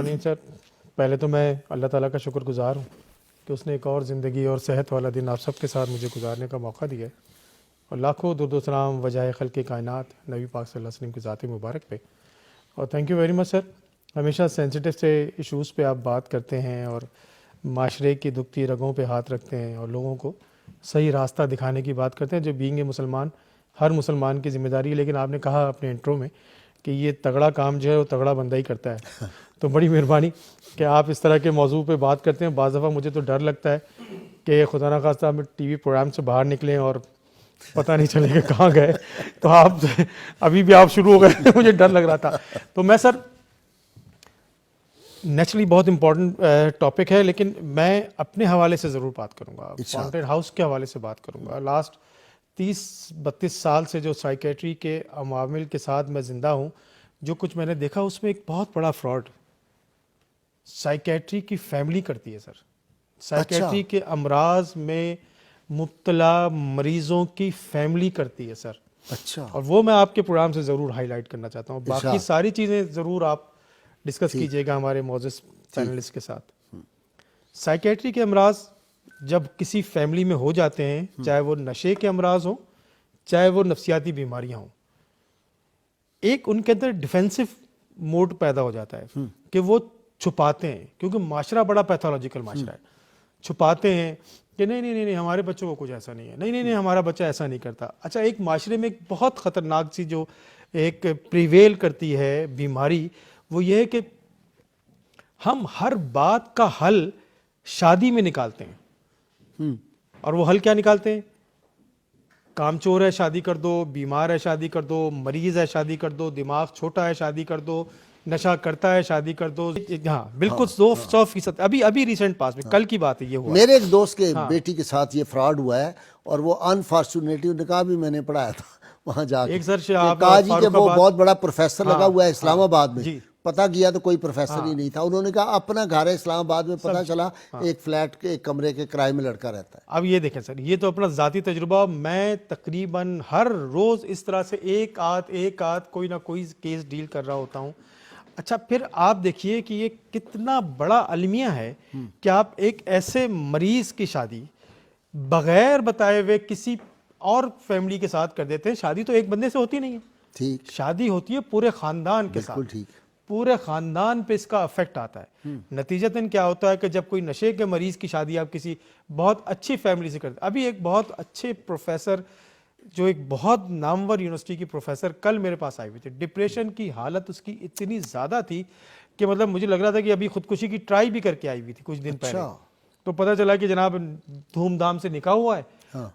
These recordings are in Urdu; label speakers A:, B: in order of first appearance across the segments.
A: Morning sir. پہلے تو میں اللہ تعالیٰ کا شکر گزار ہوں کہ اس نے ایک اور زندگی اور صحت والا دن آپ سب کے ساتھ مجھے گزارنے کا موقع دیا ہے, اور لاکھوں درود و سلام وجہ خلق کائنات نبی پاک صلی اللہ علیہ وسلم کی ذات مبارک پہ. اور تھینک یو ویری مچ سر. ہمیشہ سینسیٹیو سے ایشوز پہ آپ بات کرتے ہیں اور معاشرے کی دکھتی رگوں پہ ہاتھ رکھتے ہیں اور لوگوں کو صحیح راستہ دکھانے کی بات کرتے ہیں, جو بینگ اے مسلمان ہر مسلمان کی ذمہ داری ہے. لیکن آپ نے کہا اپنے انٹرو میں کہ یہ تگڑا کام جو ہے وہ تگڑا بندہ ہی کرتا ہے, تو بڑی مہربانی کہ آپ اس طرح کے موضوع پہ بات کرتے ہیں. بعض دفعہ مجھے تو ڈر لگتا ہے کہ خدا نہ خواستہ ہم ٹی وی پروگرام سے باہر نکلیں اور پتہ نہیں چلے کہ کہاں گئے, تو آپ ابھی بھی آپ شروع ہو گئے, مجھے ڈر لگ رہا تھا. تو میں سر نیچرلی بہت امپورٹنٹ ٹاپک ہے, لیکن میں اپنے حوالے سے ضرور بات کروں گا, فاؤنٹین ہاؤس کے حوالے سے بات کروں گا. لاسٹ 30-32 سال سے جو سائیکیٹری کے عوامل کے ساتھ میں زندہ ہوں, جو کچھ میں نے دیکھا اس میں ایک بہت بڑا فراڈ سائیکیٹری کی فیملی کرتی ہے سر. سائیکیٹری کے امراض میں مبتلا مریضوں کی فیملی کرتی ہے سر.
B: اچھا,
A: اور وہ میں آپ کے پروگرام سے ضرور ہائی لائٹ کرنا چاہتا ہوں. باقی ساری چیزیں ضرور آپ ڈسکس کیجئے گا ہمارے معزز پینلسٹ کے ساتھ. سائیکیٹری کے امراض جب کسی فیملی میں ہو جاتے ہیں, چاہے وہ نشے کے امراض ہوں چاہے وہ نفسیاتی بیماریاں ہوں, ایک ان کے اندر ڈیفینسو موڈ پیدا ہو جاتا ہے کہ وہ چھپاتے ہیں, کیونکہ معاشرہ بڑا پیتھولوجیکل معاشرہ ہے. چھپاتے ہیں کہ نہیں نہیں نہیں ہمارے بچوں کو کچھ ایسا نہیں ہے, نہیں نہیں نہیں ہمارا بچہ ایسا نہیں کرتا. اچھا, ایک معاشرے میں ایک بہت خطرناک سی جو ایک پریویل کرتی ہے بیماری, وہ یہ ہے کہ ہم ہر بات کا حل شادی میں نکالتے ہیں. اور وہ حل کیا نکالتے ہیں؟ کام چور ہے شادی کر دو, بیمار ہے شادی کر دو, مریض ہے شادی کر دو, دماغ چھوٹا ہے شادی کر دو, نشہ کرتا ہے شادی کر دو. ہاں بالکل 100%. ابھی ریسنٹ پاس میں کل کی بات ہے یہ ہوا.
B: میرے ایک دوست کے بیٹی کے ساتھ یہ فراڈ ہوا ہے, اور وہ انفارچونیٹلی نکاح بھی میں نے پڑھایا تھا وہاں جا کے. کہا جی کہ وہ بہت بڑا پروفیسر لگا ہوا ہے اسلام آباد میں. پتہ کیا تو کوئی پروفیسر ہی نہیں تھا. انہوں نے کہا اپنا گھر ہے اسلام آباد میں, پتہ چلا ایک فلیٹ کے ایک کمرے کے کرائے میں لڑکا رہتا ہے.
A: اب یہ دیکھیں سر, یہ تو اپنا ذاتی تجربہ, میں تقریباً ہر روز اس طرح سے ایک آدھ کوئی نہ کوئی کیس ڈیل کر رہا ہوتا ہوں. اچھا, پھر آپ دیکھیے کہ یہ کتنا بڑا المیہ ہے کہ آپ ایک ایسے مریض کی شادی بغیر بتائے ہوئے کسی اور فیملی کے ساتھ کر دیتے ہیں. شادی تو ایک بندے سے ہوتی نہیں ہے,
B: ٹھیک,
A: شادی ہوتی ہے پورے خاندان کے ساتھ.
B: ٹھیک,
A: پورے خاندان پہ اس کا افیکٹ آتا ہے. نتیجتاً کیا ہوتا ہے کہ جب کوئی نشے کے مریض کی شادی آپ کسی بہت اچھی فیملی سے کرتے. ابھی ایک بہت اچھے پروفیسر, جو ایک بہت نامور یونیورسٹی کی پروفیسر, کل میرے پاس آئی ہوئی تھی. ڈپریشن کی حالت اس کی اتنی زیادہ تھی کہ مطلب مجھے لگ رہا تھا کہ ابھی خودکشی کی ٹرائی بھی کر کے آئی ہوئی تھی کچھ دن پہلے. تو پتہ چلا کہ جناب دھوم دھام سے نکاح ہوا ہے,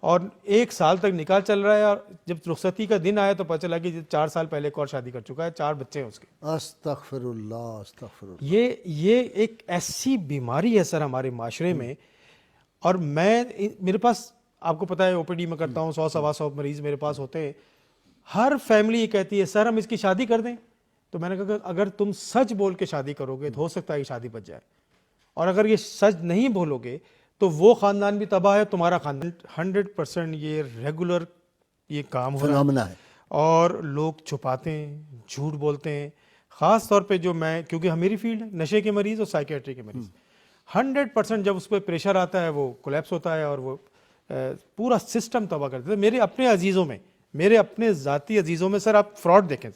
A: اور 1 سال تک نکاح چل رہا ہے, اور جب رخصتی کا دن آیا تو پتہ چلا کہ 4 سال پہلے ایک اور شادی کر چکا ہے, 4 بچے ہیں اس کے.
B: استغفر اللہ, استغفر اللہ.
A: یہ ایک ایسی بیماری ہے سر ہمارے معاشرے میں. اور میرے پاس, آپ کو پتہ ہے او پی ڈی میں کرتا ہوں, 100-125 مریض میرے پاس ہوتے ہیں. ہر فیملی یہ کہتی ہے سر ہم اس کی شادی کر دیں. تو میں نے کہا اگر تم سچ بول کے شادی کرو گے تو ہو سکتا ہے یہ شادی بچ جائے, اور اگر یہ سچ نہیں بولو گے تو وہ خاندان بھی تباہ ہے, تمہارا خاندان. 100% یہ ریگولر یہ کام ہو رہا ہے, اور لوگ چھپاتے ہیں, جھوٹ بولتے ہیں. خاص طور پہ جو میں, کیونکہ میری فیلڈ ہے نشے کے مریض اور سائیکیٹری کے مریض, 100% جب اس پہ پریشر آتا ہے وہ کولیپس ہوتا ہے, اور وہ پورا سسٹم تباہ کر دیتا ہے. میرے اپنے عزیزوں میں, میرے اپنے ذاتی عزیزوں میں سر, آپ فراڈ دیکھیں.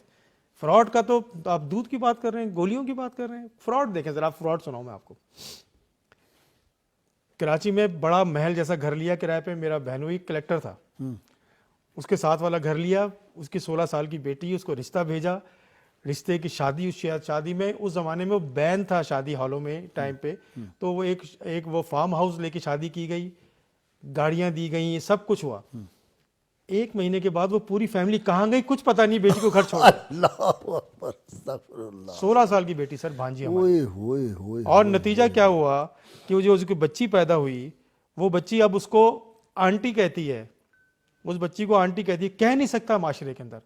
A: فراڈ کا تو آپ دودھ کی بات کر رہے ہیں, گولیوں کی بات کر رہے ہیں, فراڈ دیکھیں ذرا. آپ فراڈ سناؤں میں آپ کو. کراچی میں بڑا محل جیسا گھر لیا کرائے پہ, میرا بہنوئی کلیکٹر تھا, اس کے ساتھ والا گھر لیا, اس کی 16 سال کی بیٹی, اس کو رشتہ بھیجا, رشتے کی شادی. اس شادی میں اس زمانے میں وہ بین تھا شادی ہالوں میں ٹائم پہ, تو وہ ایک وہ فارم ہاؤس لے کے شادی کی گئی, گاڑیاں دی گئیں, سب کچھ ہوا. 1 مہینے کے بعد وہ پوری فیملی کہاں گئی کچھ پتہ نہیں, بیٹی کو گھر چھوڑ دیا. 16 سال کی بیٹی سر, بھانجی ہماری. اور نتیجہ کیا ہوا کہ جو اس کی بچی پیدا ہوئی, وہ بچی اب اس کو آنٹی کہتی ہے, اس بچی کو آنٹی کہتی ہے, کہہ نہیں سکتا معاشرے کے اندر.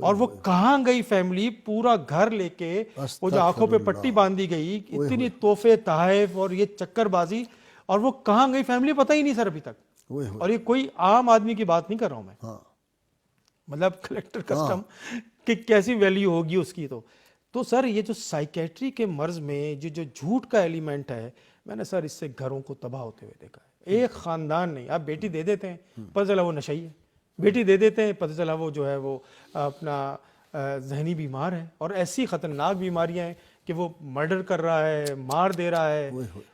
A: اور وہ کہاں گئی فیملی, پورا گھر لے کے, وہ جو آنکھوں پہ پٹی باندھی گئی, اتنی تحفے تحائف اور یہ چکر بازی, اور وہ کہاں گئی فیملی پتہ ہی نہیں سر ابھی تک. اور یہ کوئی عام آدمی کی بات نہیں کر رہا ہوں میں, مطلب کلیکٹر کسٹم کہ کیسی ویلیو ہوگی اس کی. تو تو سر یہ جو سائیکیٹری کے مرض میں جو جھوٹ کا ایلیمنٹ ہے، میں نے سر اس سے گھروں کو تباہ ہوتے ہوئے دیکھا ہے. ایک خاندان نہیں، آپ بیٹی دے دیتے ہیں پتہ چلا وہ نشئی ہے، بیٹی دے دیتے ہیں پتہ چلا وہ جو ہے وہ اپنا ذہنی بیمار ہے، اور ایسی خطرناک بیماریاں ہیں کہ وہ مرڈر کر رہا ہے، مار دے رہا ہے،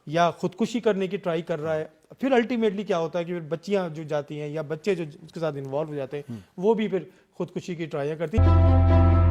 A: یا خودکشی کرنے کی ٹرائی کر رہا ہے. پھر الٹیمیٹلی کیا ہوتا ہے کہ بچیاں جو جاتی ہیں یا بچے جو اس کے ساتھ انوالو ہو جاتے ہیں وہ بھی پھر خودکشی کی ٹرائیاں کرتی ہیں.